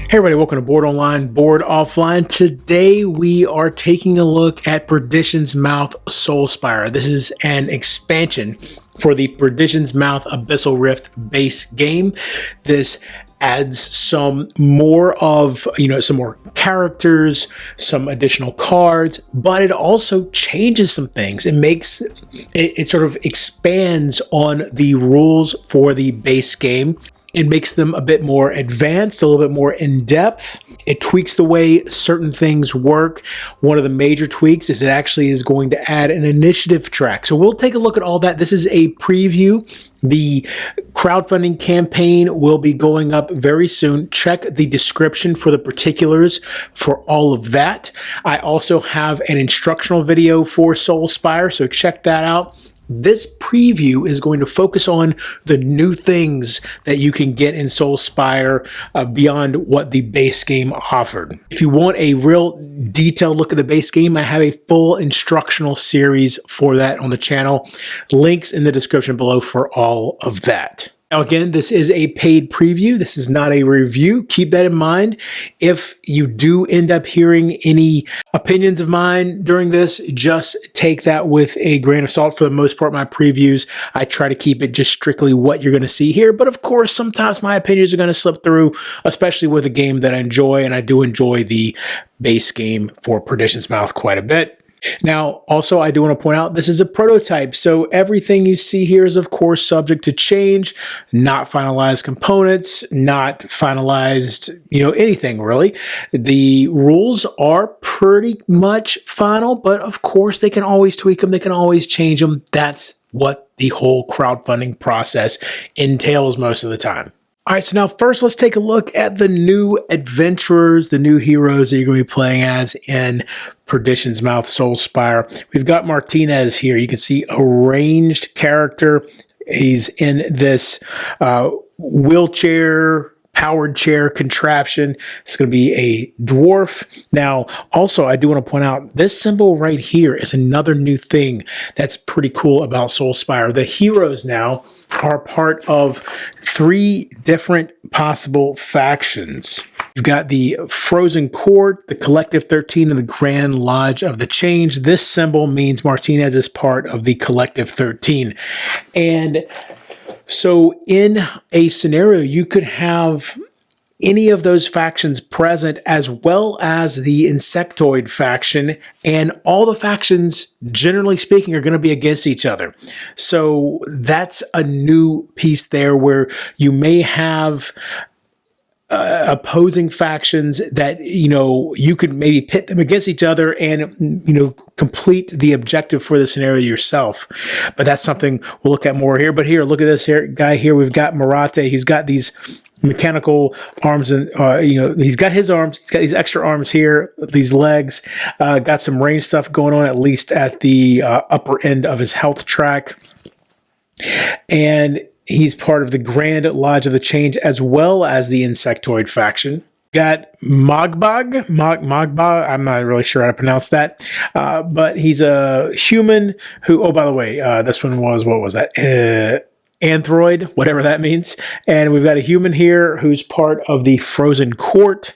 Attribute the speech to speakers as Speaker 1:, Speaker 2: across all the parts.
Speaker 1: Hey everybody, welcome to Board Online, Board Offline. Today we are taking a look at Perdition's Mouth Soul Spire. This is an expansion for the Perdition's Mouth Abyssal Rift base game. This adds some more of, some more characters, some additional cards, but it also changes some things. It sort of expands on the rules for the base game. It makes them a bit more advanced, a little bit more in-depth. It tweaks the way certain things work. One of the major tweaks is it actually is going to add an initiative track. So we'll take a look at all that. This is a preview. The crowdfunding campaign will be going up very soon. Check the description for the particulars for all of that. I also have an instructional video for Soul Spire, so check that out. This preview is going to focus on the new things that you can get in Soul Spire beyond what the base game offered. If you want a real detailed look at the base game, I have a full instructional series for that on the channel. Links in the description below for all of that. Now again, this is a paid preview. This is not a review. Keep that in mind. If you do end up hearing any opinions of mine during this, just take that with a grain of salt. For the most part, my previews, I try to keep it just strictly what you're going to see here. But of course, sometimes my opinions are going to slip through, especially with a game that I enjoy, and I do enjoy the base game for Perdition's Mouth quite a bit. Now, also, I do want to point out this is a prototype, so everything you see here is, of course, subject to change, not finalized components, not finalized, anything really. The rules are pretty much final, but of course, they can always tweak them, they can always change them. That's what the whole crowdfunding process entails most of the time. All right, so now first let's take a look at the new adventurers, the new heroes that you're going to be playing as in Perdition's Mouth Soul Spire. We've got Martinez here. You can see a ranged character. He's in this wheelchair, powered chair contraption. It's going to be a dwarf. Now, also, I do want to point out this symbol right here is another new thing that's pretty cool about Soul Spire. The heroes now are part of 3 different possible factions. You've got the Frozen Court, the Collective 13, and the Grand Lodge of the Change. This symbol means Martinez is part of the Collective 13. And so in a scenario, you could have any of those factions present, as well as the Insectoid faction, and all the factions, generally speaking, are going to be against each other. So that's a new piece there where you may have opposing factions that, you could maybe pit them against each other and, complete the objective for the scenario yourself. But that's something we'll look at more here. But here, look at this guy here. We've got Marate. He's got these mechanical arms and, he's got his arms. He's got these extra arms here, these legs, got some range stuff going on, at least at the upper end of his health track. And he's part of the Grand Lodge of the Change, as well as the Insectoid faction. Got Mogbog, I'm not really sure how to pronounce that, but he's a human who, oh, by the way, this one was, what was that? Anthroid, whatever that means. And we've got a human here who's part of the Frozen Court,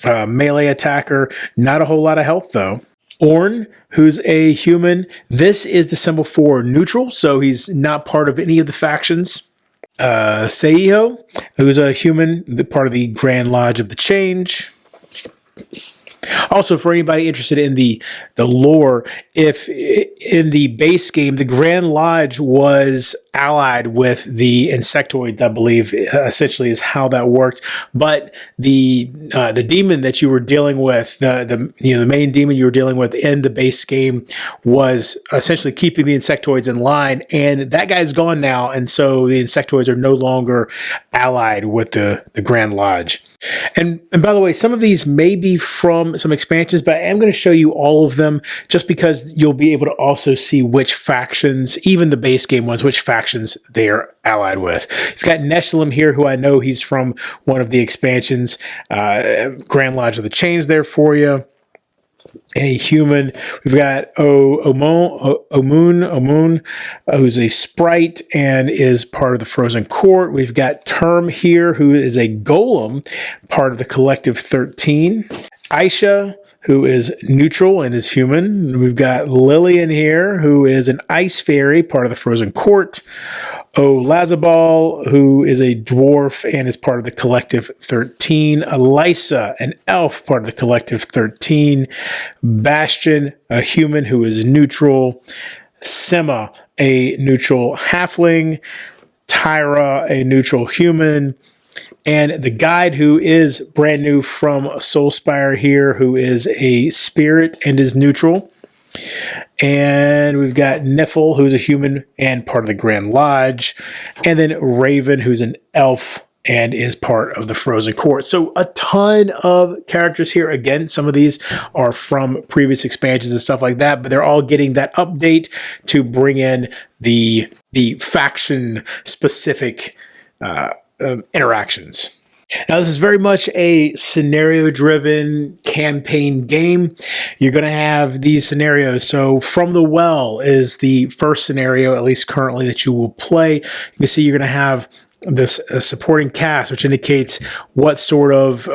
Speaker 1: melee attacker, not a whole lot of health though. Orn, who's a human. This is the symbol for neutral, so he's not part of any of the factions. Seiho, who's a human, part of the Grand Lodge of the Change. Also, for anybody interested in the lore, if in the base game, the Grand Lodge was allied with the insectoids, I believe, essentially is how that worked. But the demon that you were dealing with, the main demon you were dealing with in the base game, was essentially keeping the insectoids in line, and that guy's gone now, and so the insectoids are no longer allied with the Grand Lodge. And by the way, some of these may be from some expansions, but I am going to show you all of them just because you'll be able to also see which factions, even the base game ones, which factions they are allied with. You've got Neshalem here, who I know he's from one of the expansions. Grand Lodge of the Chains there for you. A human. We've got Omun, who's a sprite and is part of the Frozen Court. We've got Term here, who is a golem, part of the Collective 13. Aisha, who is neutral and is human. We've got Lillian here, who is an ice fairy, part of the Frozen Court. Lazabal, who is a dwarf and is part of the Collective 13. Elisa, an elf, part of the Collective 13. Bastion, a human who is neutral. Sema, a neutral halfling. Tyra, a neutral human. And the guide, who is brand new from Spire here, who is a spirit and is neutral. And we've got Niffle, who's a human and part of the Grand Lodge. And then Raven, who's an elf and is part of the Frozen Court. So a ton of characters here. Again, some of these are from previous expansions and stuff like that, but they're all getting that update to bring in the faction-specific interactions. Now, this is very much a scenario-driven campaign game. You're going to have these scenarios. So, From the Well is the first scenario, at least currently, that you will play. You can see you're going to have this supporting cast, which indicates what sort of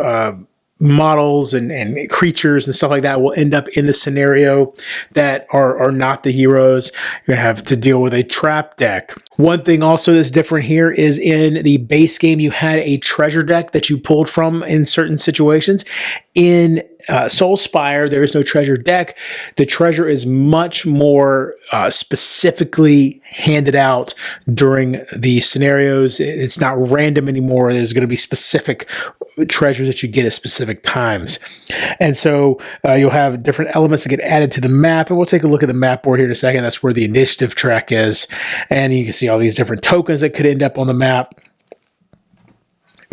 Speaker 1: models and creatures and stuff like that will end up in the scenario that are not the heroes. You're going to have to deal with a trap deck. One thing also that's different here is in the base game, you had a treasure deck that you pulled from in certain situations. In Spire, there is no treasure deck. The treasure is much more specifically handed out during the scenarios. It's not random anymore. There's going to be specific treasures that you get at specific times. And so you'll have different elements that get added to the map. And we'll take a look at the map board here in a second. That's where the initiative track is. And you can see all these different tokens that could end up on the map.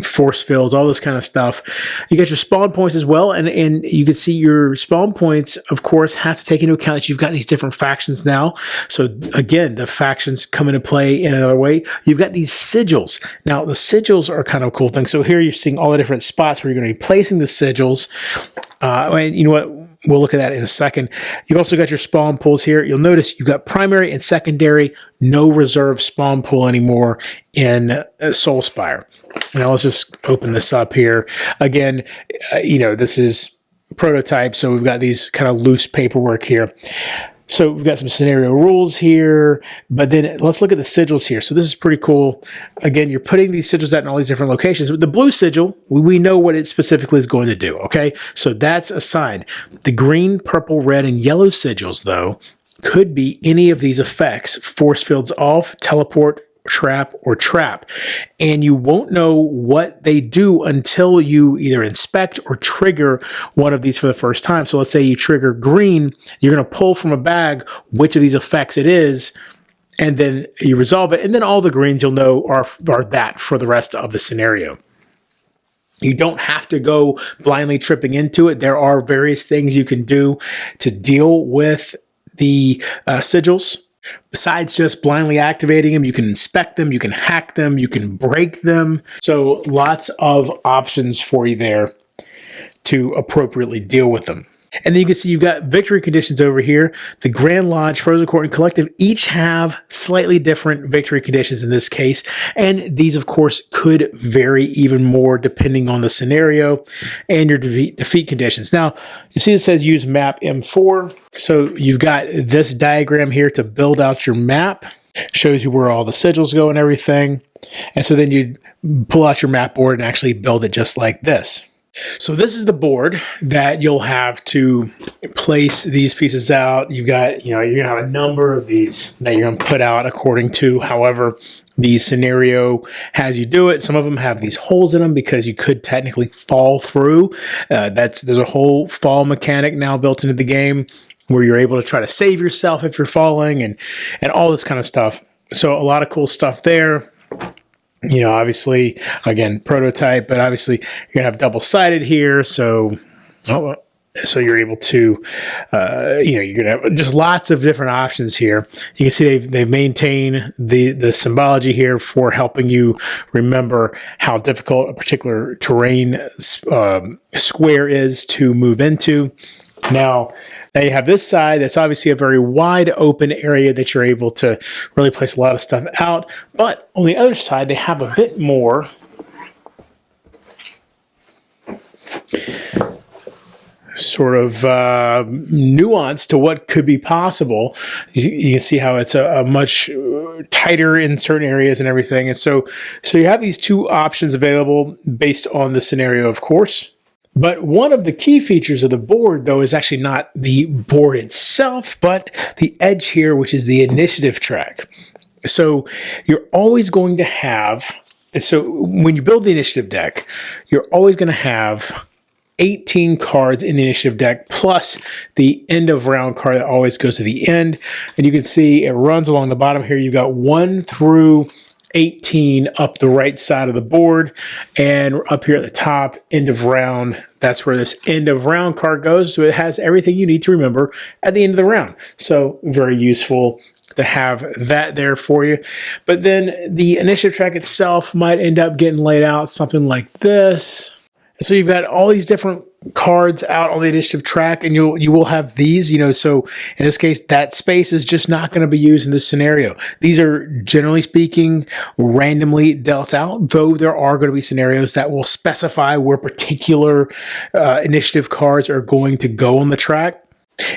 Speaker 1: Force fields, all this kind of stuff. You get your spawn points as well, and you can see your spawn points, of course, has to take into account that you've got these different factions now. So again, the factions come into play in another way. You've got these sigils. Now, the sigils are kind of a cool thing. So here you're seeing all the different spots where you're going to be placing the sigils. And you know what? We'll look at that in a second. You've also got your spawn pools here. You'll notice you've got primary and secondary, no reserve spawn pool anymore in Spire. Now let's just open this up here. Again, this is prototype, so we've got these kind of loose paperwork here. So we've got some scenario rules here, but then let's look at the sigils here. So this is pretty cool. Again, you're putting these sigils out in all these different locations. With the blue sigil, we know what it specifically is going to do, okay? So that's assigned. The green, purple, red, and yellow sigils, though, could be any of these effects. Force fields off, teleport, trap, or trap. And you won't know what they do until you either inspect or trigger one of these for the first time. So let's say you trigger green, you're going to pull from a bag which of these effects it is, and then you resolve it. And then all the greens you'll know are that for the rest of the scenario. You don't have to go blindly tripping into it. There are various things you can do to deal with the sigils. Besides just blindly activating them, you can inspect them, you can hack them, you can break them. So lots of options for you there to appropriately deal with them. And then you can see you've got victory conditions over here. The Grand Lodge, Frozen Court, and Collective each have slightly different victory conditions in this case. And these, of course, could vary even more depending on the scenario and your defeat conditions. Now, you see it says use map M4. So you've got this diagram here to build out your map. Shows you where all the sigils go and everything. And so then you pull out your map board and actually build it just like this. So this is the board that you'll have to place these pieces out. You've got, you're going to have a number of these that you're going to put out according to however the scenario has you do it. Some of them have these holes in them because you could technically fall through. There's a whole fall mechanic now built into the game where you're able to try to save yourself if you're falling and all this kind of stuff. So a lot of cool stuff there. Obviously, again, prototype, but obviously you're gonna have double-sided here. So you're able to, you're gonna have just lots of different options here. You can see they've maintained the symbology here for helping you remember how difficult a particular terrain square is to move into. Now you have this side that's obviously a very wide open area that you're able to really place a lot of stuff out. But on the other side, they have a bit more sort of nuance to what could be possible. You can see how it's a much tighter in certain areas and everything. And so you have these two options available based on the scenario, of course. But one of the key features of the board, though, is actually not the board itself, but the edge here, which is the initiative track. So you're always going to have, so when you build the initiative deck, you're always going to have 18 cards in the initiative deck, plus the end of round card that always goes to the end. And you can see it runs along the bottom here. You've got 1 through 18 up the right side of the board, and up here at the top, end of round, that's where this end of round card goes. So it has everything you need to remember at the end of the round. So very useful to have that there for you. But then the initiative track itself might end up getting laid out something like this. So you've got all these different cards out on the initiative track, and you will have these, so in this case, that space is just not going to be used in this scenario. These are, generally speaking, randomly dealt out, though there are going to be scenarios that will specify where particular initiative cards are going to go on the track.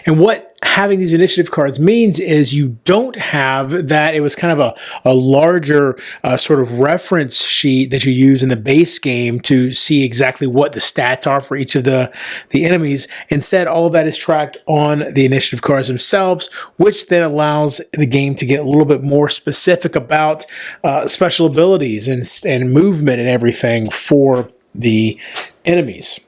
Speaker 1: And what having these initiative cards means is you don't have that. It was kind of a larger sort of reference sheet that you use in the base game to see exactly what the stats are for each of the enemies. Instead, all of that is tracked on the initiative cards themselves, which then allows the game to get a little bit more specific about special abilities and movement and everything for the enemies.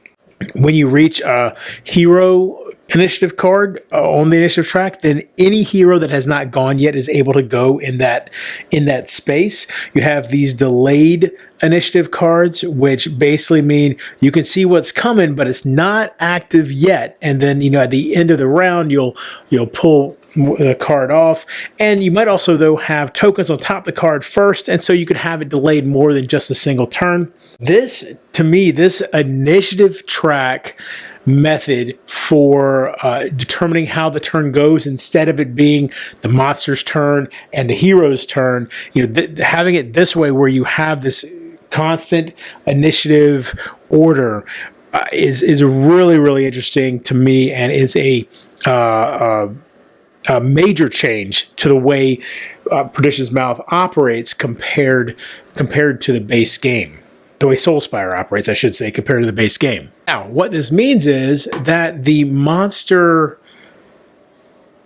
Speaker 1: When you reach a hero initiative card on the initiative track, then any hero that has not gone yet is able to go in that space. You have these delayed initiative cards, which basically mean you can see what's coming, but it's not active yet. And then, at the end of the round, you'll pull the card off. And you might also, though, have tokens on top of the card first. And so you could have it delayed more than just a single turn. This, to me, this initiative track method for determining how the turn goes, instead of it being the monster's turn and the hero's turn, having it this way where you have this constant initiative order is really, really interesting to me, and is a major change to the way Perdition's Mouth operates compared to the base game. The way Spire operates, I should say, compared to the base game. Now, what this means is that the monster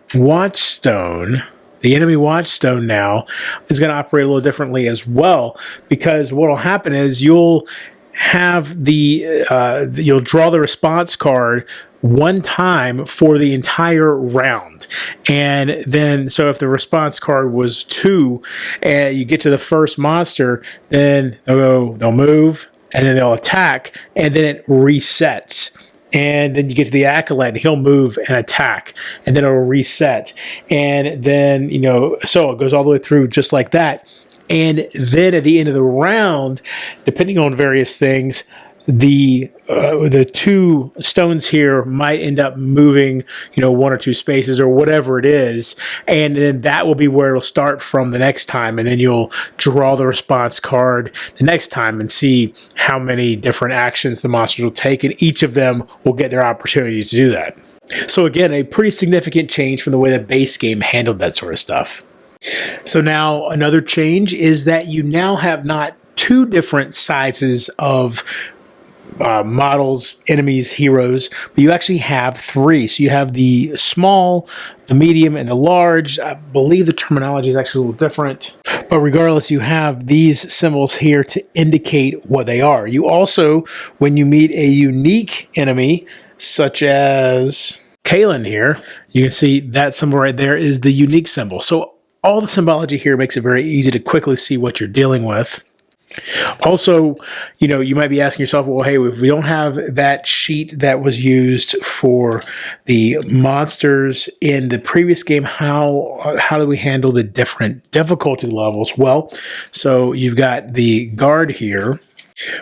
Speaker 1: watchstone, the enemy watchstone now, is going to operate a little differently as well, because what will happen is you'll have you'll draw the response card one time for the entire round. And then, so if the response card was 2 and you get to the first monster, then they'll move, and then they'll attack, and then it resets. And then you get to the acolyte, and he'll move and attack, and then it'll reset. And then, so it goes all the way through just like that. And then at the end of the round, depending on various things, the 2 stones here might end up moving, 1 or 2 spaces or whatever it is, and then that will be where it'll start from the next time, and then you'll draw the response card the next time and see how many different actions the monsters will take, and each of them will get their opportunity to do that. So again, a pretty significant change from the way the base game handled that sort of stuff. So now another change is that you now have not 2 different sizes of models, enemies, heroes, but you actually have three. So you have the small, the medium, and the large. I believe the terminology is actually a little different, but regardless, you have these symbols here to indicate what they are. You also, when you meet a unique enemy, such as Kalen here, you can see that symbol right there is the unique symbol. So all the symbology here makes it very easy to quickly see what you're dealing with. Also, you might be asking yourself, well, hey, if we don't have that sheet that was used for the monsters in the previous game, how do we handle the different difficulty levels? Well, so you've got the guard here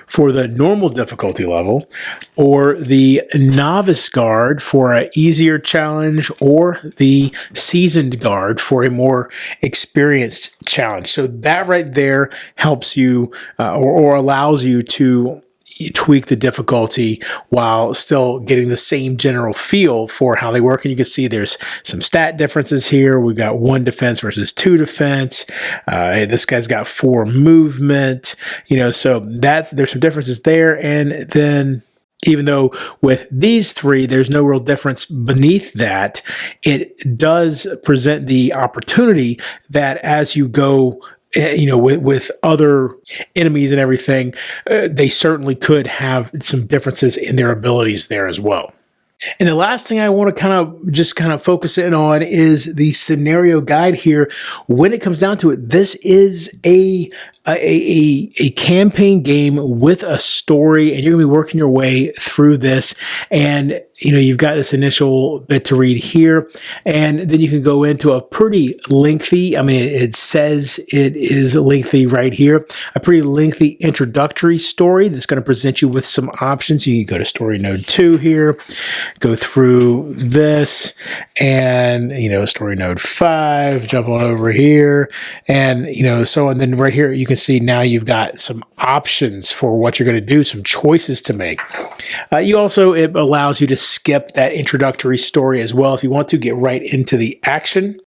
Speaker 1: for the normal difficulty level, or the novice guard for an easier challenge, or the seasoned guard for a more experienced challenge. So that right there helps you or allows you to tweak the difficulty while still getting the same general feel for how they work. And you can see there's some stat differences here. We've got 1 defense versus 2 defense. This guy's got 4 movement, so there's some differences there. And then even though with these 3, there's no real difference beneath that, it does present the opportunity that as you go with other enemies and everything, they certainly could have some differences in their abilities there as well. And the last thing I want to kind of focus in on is the scenario guide here. When it comes down to it, this is a campaign game with a story, and you're going to be working your way through this. And you've got this initial bit to read here, and then you can go into a pretty lengthy, it says it is lengthy right here, a pretty lengthy introductory story that's going to present you with some options. You can go to story node 2 here, go through this, and story node 5, jump on over here, and and then right here you can see now you've got some options for what you're going to do, some choices to make. It allows you to skip that introductory story as well if you want to get right into the action.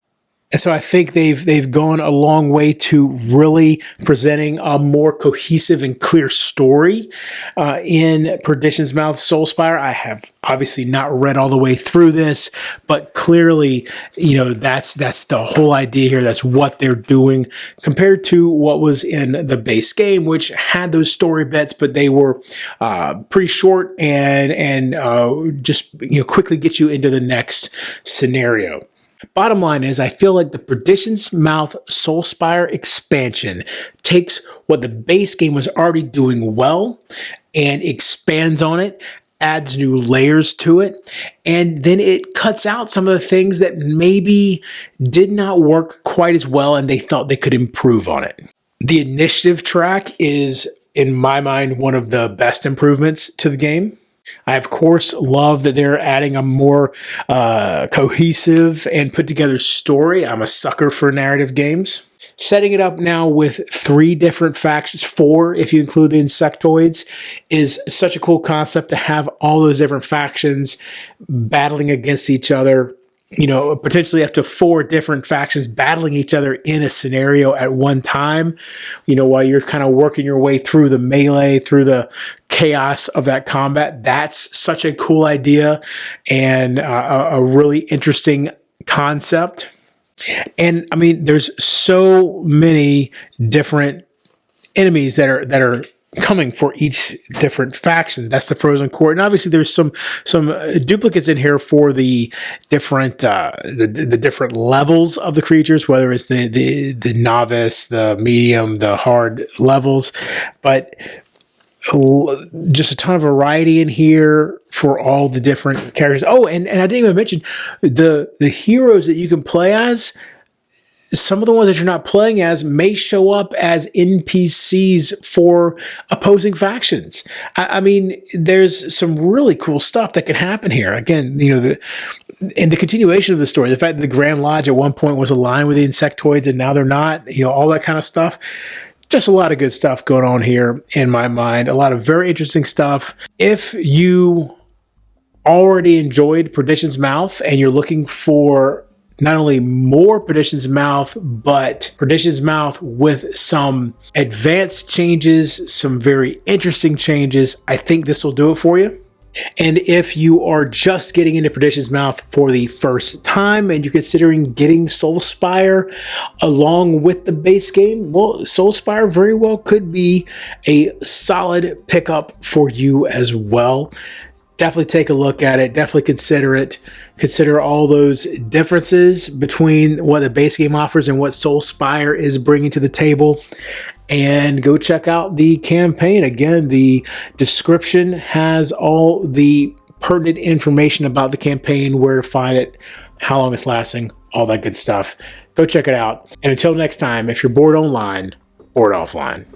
Speaker 1: And so I think they've gone a long way to really presenting a more cohesive and clear story in Perdition's Mouth Soulspire. I have obviously not read all the way through this, but clearly, that's the whole idea here. That's what they're doing compared to what was in the base game, which had those story bits, but they were pretty short and just quickly get you into the next scenario. Bottom line is, I feel like the Perdition's Mouth Soulspire expansion takes what the base game was already doing well and expands on it, adds new layers to it, and then it cuts out some of the things that maybe did not work quite as well and they thought they could improve on it. The initiative track is, in my mind, one of the best improvements to the game. I, of course, love that they're adding a more cohesive and put together story. I'm a sucker for narrative games. Setting it up now with 3 different factions, 4 if you include the insectoids, is such a cool concept to have all those different factions battling against each other. Potentially up to 4 different factions battling each other in a scenario at one time, while you're kind of working your way through the melee, through the chaos of that combat. That's such a cool idea and a really interesting concept. And there's so many different enemies that are coming for each different faction. That's the frozen court, and obviously there's some duplicates in here for the different the different levels of the creatures, whether it's the novice, the medium, the hard levels, but just a ton of variety in here for all the different characters. Oh, and I didn't even mention the heroes that you can play as. Some of the ones that you're not playing as may show up as NPCs for opposing factions. There's some really cool stuff that can happen here. Again, in the continuation of the story, the fact that the Grand Lodge at one point was aligned with the insectoids and now they're not, all that kind of stuff. Just a lot of good stuff going on here in my mind. A lot of very interesting stuff. If you already enjoyed Perdition's Mouth and you're looking for not only more Perdition's Mouth, but Perdition's Mouth with some advanced changes, some very interesting changes. I think this will do it for you. And if you are just getting into Perdition's Mouth for the first time and you're considering getting Soul Spire along with the base game, well, Soul Spire very well could be a solid pickup for you as well. Definitely take a look at it. Definitely consider it. Consider all those differences between what the base game offers and what Soul Spire is bringing to the table. And go check out the campaign. Again, the description has all the pertinent information about the campaign, where to find it, how long it's lasting, all that good stuff. Go check it out. And until next time, if you're bored online, bored offline.